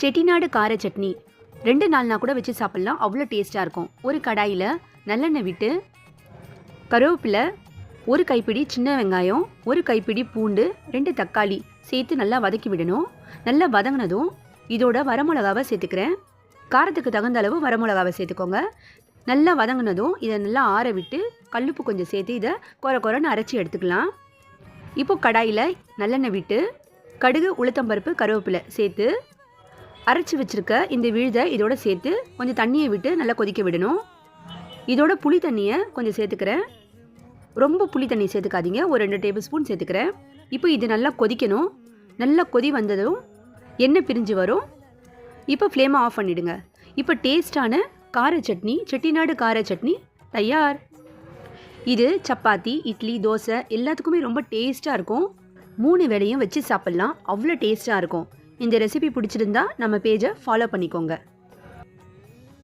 செட்டிநாடு கார சட்னி 2 நாள்னா கூட வச்சு சாப்பிட்லாம். அவ்வளோ டேஸ்ட்டாக இருக்கும். ஒரு கடாயில் நல்லெண்ணெய் விட்டு கருவேப்பிலை, ஒரு கைப்பிடி சின்ன வெங்காயம், ஒரு கைப்பிடி பூண்டு, 2 தக்காளி சேர்த்து நல்லா வதக்கி விடணும். நல்லா வதங்கினதும் இதோட வரமிளகாவை சேர்த்துக்கிறேன். காரத்துக்கு தகுந்த அளவு வரமிளகாவை சேர்த்துக்கோங்க. நல்லா வதங்கினதும் இதை நல்லா ஆற விட்டு கல்லுப்பு கொஞ்சம் சேர்த்து இதை கொரன்னு அரைச்சி எடுத்துக்கலாம். இப்போது கடாயில் நல்லெண்ணெய் விட்டு கடுகு, உளுத்தம்பருப்பு, கருவேப்பிலை சேர்த்து அரைச்சி வச்சுருக்க இந்த விழுதை இதோட சேர்த்து கொஞ்சம் தண்ணியை விட்டு நல்லா கொதிக்க விடணும். இதோட புளி தண்ணியை கொஞ்சம் சேர்த்துக்கிறேன். ரொம்ப புளி தண்ணி சேர்த்துக்காதீங்க, ஒரு 2 டேபிள் ஸ்பூன் சேர்த்துக்கிறேன். இப்போ இது நல்லா கொதிக்கணும். நல்லா கொதி வந்ததும் எண்ணெய் பிரிஞ்சு வரும். இப்போ ஃப்ளேமை ஆஃப் பண்ணிவிடுங்க. இப்போ டேஸ்டான கார சட்னி, செட்டிநாடு கார சட்னி தயார். இது சப்பாத்தி, இட்லி, தோசை எல்லாத்துக்குமே ரொம்ப டேஸ்ட்டாக இருக்கும். 3 வேளையும் வச்சு சாப்பிட்லாம். அவ்வளோ டேஸ்ட்டாக இருக்கும். இந்த ரெசிபி பிடிச்சிருந்தா நம்ம பேஜை ஃபாலோ பண்ணிக்கோங்க.